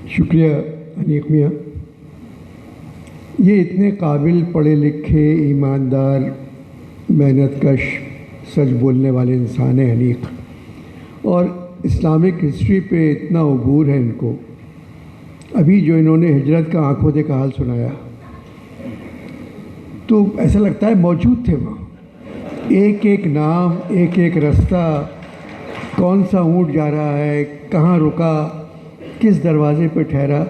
شکریہ انیق میاں. یہ اتنے قابل، پڑھے لکھے، ایماندار، محنت کش، سچ بولنے والے انسان ہیں انیق، اور اسلامک ہسٹری پہ اتنا عبور ہے ان کو. ابھی جو انہوں نے ہجرت کا آنکھوں دیکھا حال سنایا تو ایسا لگتا ہے موجود تھے وہاں. ایک ایک نام، ایک ایک رستہ، کون سا اونٹ جا رہا ہے، کہاں رکا، کس دروازے پہ ٹھہرا،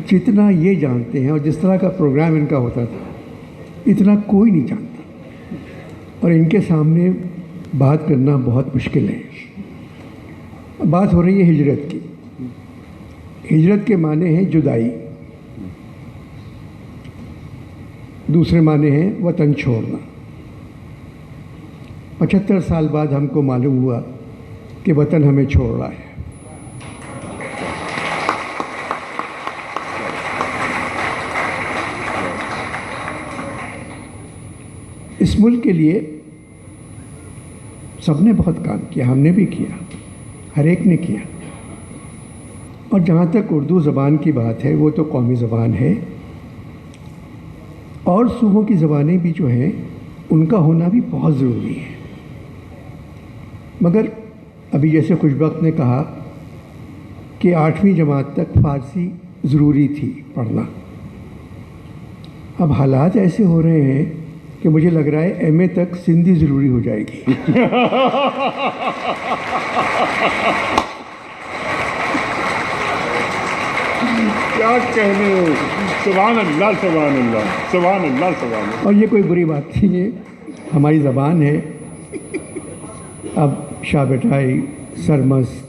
جتنا یہ جانتے ہیں. اور جس طرح کا پروگرام ان کا ہوتا تھا اتنا کوئی نہیں جانتا، اور ان کے سامنے بات کرنا بہت مشکل ہے. بات ہو رہی ہے ہجرت کی. ہجرت کے معنی ہیں جدائی، دوسرے معنی ہیں وطن چھوڑنا. 75 سال بعد ہم کو معلوم ہوا کہ وطن ہمیں چھوڑ رہا ہے. اس ملک کے لیے سب نے بہت کام کیا، ہم نے بھی کیا، ہر ایک نے کیا. اور جہاں تک اردو زبان کی بات ہے وہ تو قومی زبان ہے، اور صوبوں کی زبانیں بھی جو ہیں ان کا ہونا بھی بہت ضروری ہے. مگر ابھی جیسے خوش بخت نے کہا کہ 8ویں جماعت تک فارسی ضروری تھی پڑھنا. اب حالات ایسے ہو رہے ہیں کہ مجھے لگ رہا ہے ایم اے تک سندھی ضروری ہو جائے گی. کیا کہنے، سبحان اللہ سبحان اللہ سبحان اللہ سبحان اللہ. اور یہ کوئی بری بات نہیں ہے، ہماری زبان ہے. اب شاہ بٹائی، سرمست،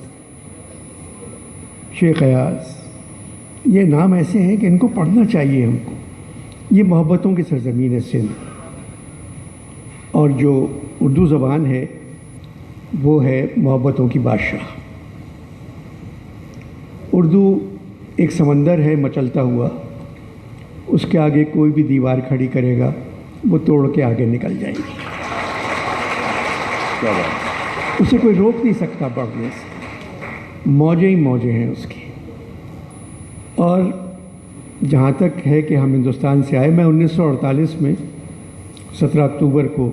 شیخ ایاز، یہ نام ایسے ہیں کہ ان کو پڑھنا چاہیے ہم کو. یہ محبتوں کی سرزمین ہے سندھ، اور جو اردو زبان ہے وہ ہے محبتوں کی بادشاہ. اردو ایک سمندر ہے مچلتا ہوا، اس کے آگے کوئی بھی دیوار کھڑی کرے گا وہ توڑ کے آگے نکل جائے گی. اسے کوئی روک نہیں سکتا بڑھنے سے. موجیں ہی موجیں ہیں اس کی. اور جہاں تک ہے کہ ہم ہندوستان سے آئے، میں 1948 میں 17 اکتوبر کو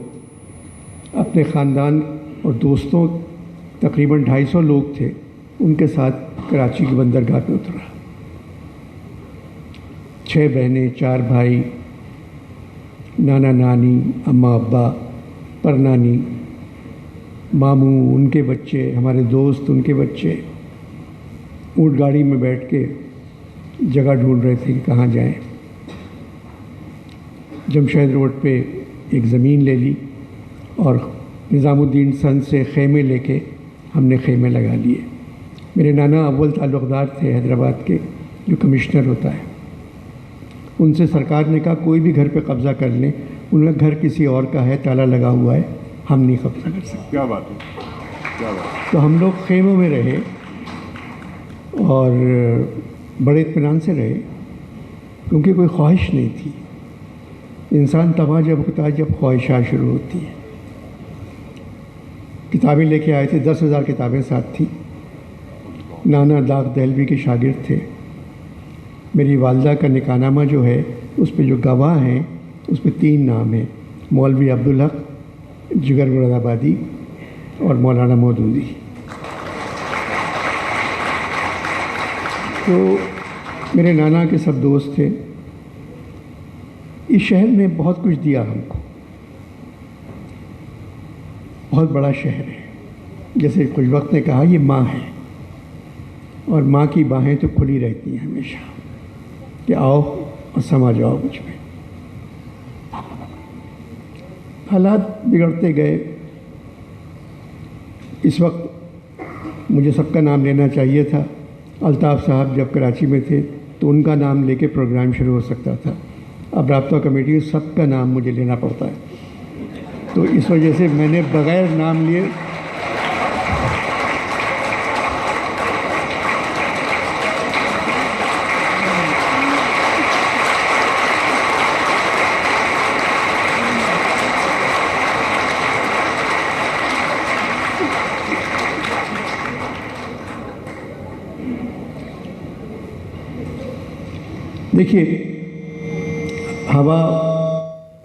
اپنے خاندان اور دوستوں، تقریباً 250 لوگ تھے، ان کے ساتھ کراچی کی بندرگاہ پہ اترا. 6 بہنیں، 4 بھائی، نانا نانی، اماں ابا، پرنانی، ماموں، ان کے بچے، ہمارے دوست، ان کے بچے. اونٹ گاڑی میں بیٹھ کے جگہ ڈھونڈ رہے تھے کہ کہاں جائیں. جمشید روڈ پہ ایک زمین لے لی اور نظام الدین سند سے خیمے لے کے ہم نے خیمے لگا لیے. میرے نانا اول تعلقدار تھے حیدرآباد کے، جو کمشنر ہوتا ہے. ان سے سرکار نے کہا کوئی بھی گھر پہ قبضہ کر لیں. انہوں نے گھر کسی اور کا ہے، تالا لگا ہوا ہے، ہم نہیں قبضہ کر سکتے. کیا بات ہے، کیا بات. تو ہم لوگ خیموں میں رہے اور بڑے اطمینان سے رہے، کیونکہ کوئی خواہش نہیں تھی. انسان تباہ جب ہوتا ہے جب خواہشات شروع ہوتی ہیں. کتابیں لے کے آئے تھے، 10,000 کتابیں ساتھ تھیں. نانا داغ دہلوی کے شاگرد تھے. میری والدہ کا نکاح نامہ جو ہے اس پہ جو گواہ ہیں اس پہ 3 نام ہیں، مولوی عبدالحق، جگر مراد آبادی اور مولانا مودودی. تو میرے نانا کے سب دوست تھے. اس شہر نے بہت کچھ دیا ہم کو، بہت بڑا شہر ہے. جیسے خوش وقت نے کہا یہ ماں ہے، اور ماں کی باہیں تو کھلی رہتی ہیں ہمیشہ کہ آؤ اور سما جاؤ مجھ میں. حالات بگڑتے گئے. اس وقت مجھے سب کا نام لینا چاہیے تھا. الطاف صاحب جب کراچی میں تھے تو ان کا نام لے کے پروگرام شروع ہو سکتا تھا. اب رابطہ کمیٹی سب کا نام مجھے لینا پڑتا ہے، تو اس وجہ سے میں نے بغیر نام لیے دیکھیے، ہوا،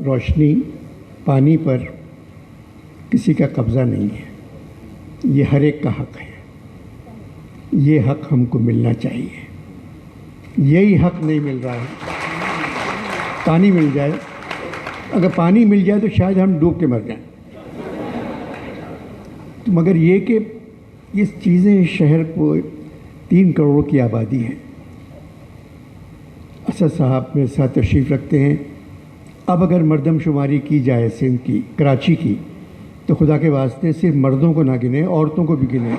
روشنی، پانی پر کسی کا قبضہ نہیں ہے، یہ ہر ایک کا حق ہے، یہ حق ہم کو ملنا چاہیے۔ یہی حق نہیں مل رہا ہے۔ پانی مل جائے، اگر پانی مل جائے تو شاید ہم ڈوب کے مر جائیں، تو مگر یہ کہ یہ چیزیں، شہر کو 3 کروڑ کی آبادی ہے۔ اسد صاحب میرے ساتھ تشریف رکھتے ہیں۔ اب اگر مردم شماری کی جائے سندھ کی، کراچی کی، تو خدا کے واسطے صرف مردوں کو نہ گنیں، عورتوں کو بھی گنیں۔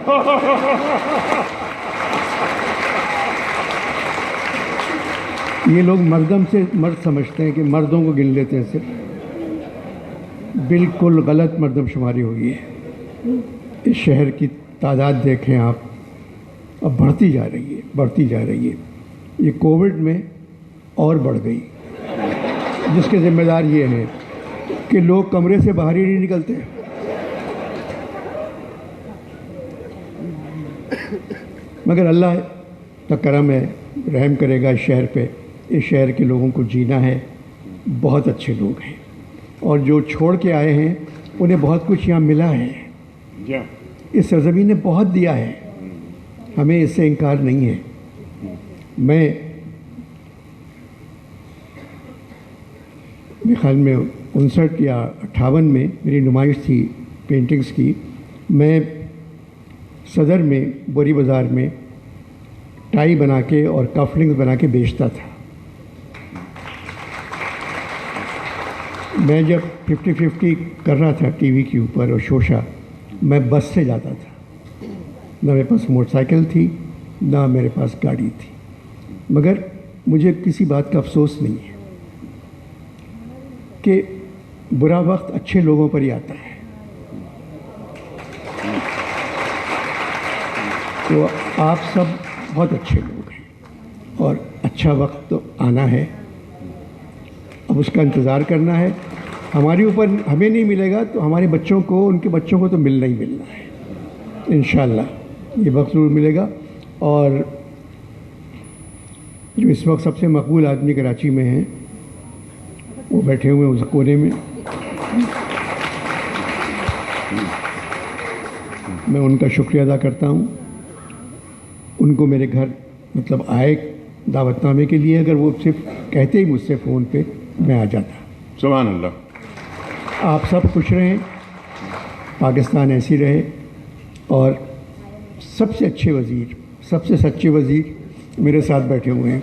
یہ لوگ مردم سے مرد سمجھتے ہیں کہ مردوں کو گن لیتے ہیں صرف، بالکل غلط مردم شماری ہوئی ہے۔ اس شہر کی تعداد دیکھیں آپ، اب بڑھتی جا رہی ہے، بڑھتی جا رہی ہے۔ یہ کووڈ میں اور بڑھ گئی، جس کے ذمہ دار یہ ہیں کہ لوگ کمرے سے باہر ہی نہیں نکلتے۔ مگر اللہ کا کرم ہے، رحم کرے گا اس شہر پہ۔ اس شہر کے لوگوں کو جینا ہے، بہت اچھے لوگ ہیں، اور جو چھوڑ کے آئے ہیں انہیں بہت کچھ یہاں ملا ہے۔ اس سرزمین نے بہت دیا ہے، ہمیں اس سے انکار نہیں ہے۔ میں میرے خیال میں 59 یا 58 میں میری نمائش تھی پینٹنگز کی، میں صدر میں بوری بازار میں ٹائی بنا کے اور کفلنگز بنا کے بیچتا تھا۔ میں جب 50-50 کر رہا تھا ٹی وی کے اوپر اور شوشا، میں بس سے جاتا تھا، نہ میرے پاس موٹر سائیکل تھی، نہ میرے پاس گاڑی تھی، مگر مجھے کسی بات کا افسوس نہیں ہے کہ برا وقت اچھے لوگوں پر ہی آتا ہے۔ تو آپ سب بہت اچھے لوگ ہیں، اور اچھا وقت تو آنا ہے، اب اس کا انتظار کرنا ہے۔ ہمارے اوپر ہمیں نہیں ملے گا تو ہمارے بچوں کو، ان کے بچوں کو تو ملنا ہی ملنا ہے انشاءاللہ۔ یہ وقت ضرور ملے گا۔ اور جو اس وقت سب سے مقبول آدمی کراچی میں ہیں، وہ بیٹھے ہوئے ہیں اس کونے میں، میں ان کا شکریہ ادا کرتا ہوں۔ ان کو میرے گھر مطلب آئے دعوت نامے کے لیے، اگر وہ صرف کہتے ہی مجھ سے فون پہ، میں آ جاتا۔ سبحان اللہ۔ آپ سب خوش رہیں، پاکستان ایسی رہے، اور سب سے اچھے وزیر، سب سے سچے وزیر میرے ساتھ بیٹھے ہوئے ہیں،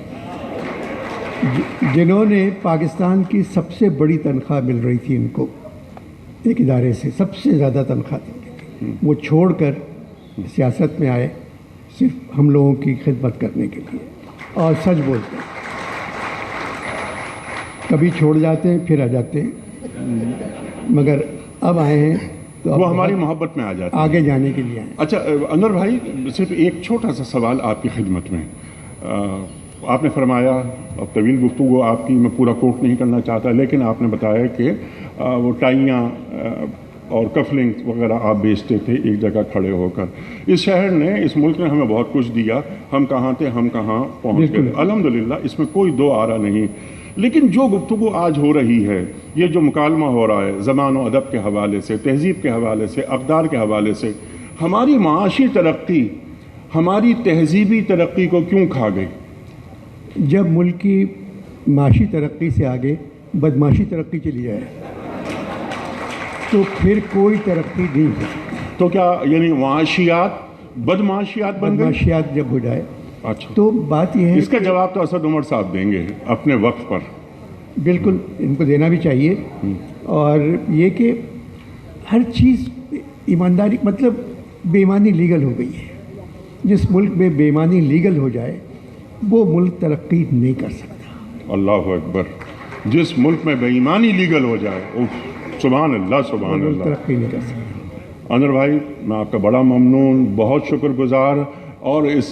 جنہوں نے پاکستان کی سب سے بڑی تنخواہ مل رہی تھی ان کو، ایک ادارے سے سب سے زیادہ تنخواہ تھی، وہ چھوڑ کر سیاست میں آئے صرف ہم لوگوں کی خدمت کرنے کے لیے، اور سچ بولتے ہیں، کبھی چھوڑ جاتے ہیں پھر آ جاتے ہیں، مگر اب آئے ہیں تو اب وہ ہماری محبت میں آ جاتے ہیں، آگے جانے کے لیے آئے۔ اچھا انور بھائی، صرف ایک چھوٹا سا سوال آپ کی خدمت میں۔ آپ نے فرمایا، اب طویل گفتگو آپ کی میں پورا کوٹ نہیں کرنا چاہتا، لیکن آپ نے بتایا کہ وہ ٹائیاں اور کفلنگ وغیرہ آپ بیچتے تھے ایک جگہ کھڑے ہو کر۔ اس شہر نے، اس ملک نے ہمیں بہت کچھ دیا، ہم کہاں تھے، ہم کہاں پہنچ گئے، الحمدللہ، اس میں کوئی دو آرا نہیں۔ لیکن جو گفتگو آج ہو رہی ہے، یہ جو مکالمہ ہو رہا ہے زبان و ادب کے حوالے سے، تہذیب کے حوالے سے، اقدار کے حوالے سے، ہماری معاشی ترقی، ہماری تہذیبی ترقی کو کیوں کھا گئی؟ جب ملک کی معاشی ترقی سے آگے بدماشی ترقی چلی جائے تو پھر کوئی ترقی نہیں ہو سکتی۔ تو کیا یعنی معاشیات بدمعاشیات بن گئی؟ بدماشیات جب ہو جائے اچھا، تو بات یہ ہے، اس کا جواب تو اسد عمر صاحب دیں گے اپنے وقت پر۔ بالکل ان کو دینا بھی چاہیے، اور یہ کہ ہر چیز ایمانداری، مطلب بے ایمانی لیگل ہو گئی ہے۔ جس ملک میں بے ایمانی لیگل ہو جائے وہ ملک ترقی نہیں کر سکتا۔ اللہ اکبر، جس ملک میں بے ایمانی لیگل ہو جائے، سبحان اللہ، سبحان ملک اللہ۔ ترقی نہیں کر سکتا۔ انور بھائی، میں آپ کا بڑا ممنون، بہت شکر گزار، اور اس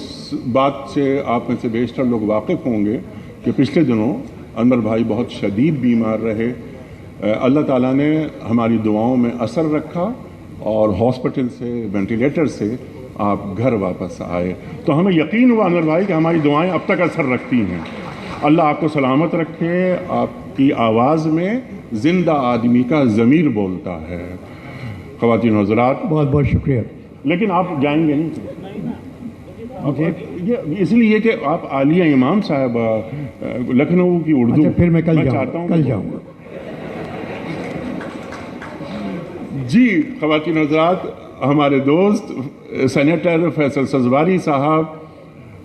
بات سے آپ میں سے بیشتر لوگ واقف ہوں گے کہ پچھلے دنوں انور بھائی بہت شدید بیمار رہے، اللہ تعالیٰ نے ہماری دعاؤں میں اثر رکھا، اور ہاسپٹل سے، وینٹیلیٹر سے آپ گھر واپس آئے، تو ہمیں یقین ہوا انور بھائی کہ ہماری دعائیں اب تک اثر رکھتی ہیں۔ اللہ آپ کو سلامت رکھے. آپ کی آواز میں زندہ آدمی کا ضمیر بولتا ہے. خواتین و حضرات، بہت بہت شکریہ. لیکن آپ جائیں گے نہیں یہ اس لیے کہ آپ عالیہ امام صاحب لکھنؤ کی اردو. اچھا پھر میں کل چاہتا ہوں کل جاؤں گا. جی خواتین و حضرات، ہمارے دوست سینیٹر فیصل سزواری صاحب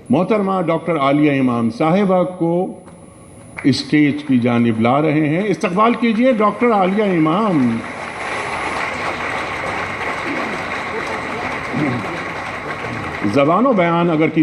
محترمہ ڈاکٹر عالیہ امام صاحبہ کو اسٹیج کی جانب لا رہے ہیں. استقبال کیجئے ڈاکٹر عالیہ امام. زبان و بیان اگر کسی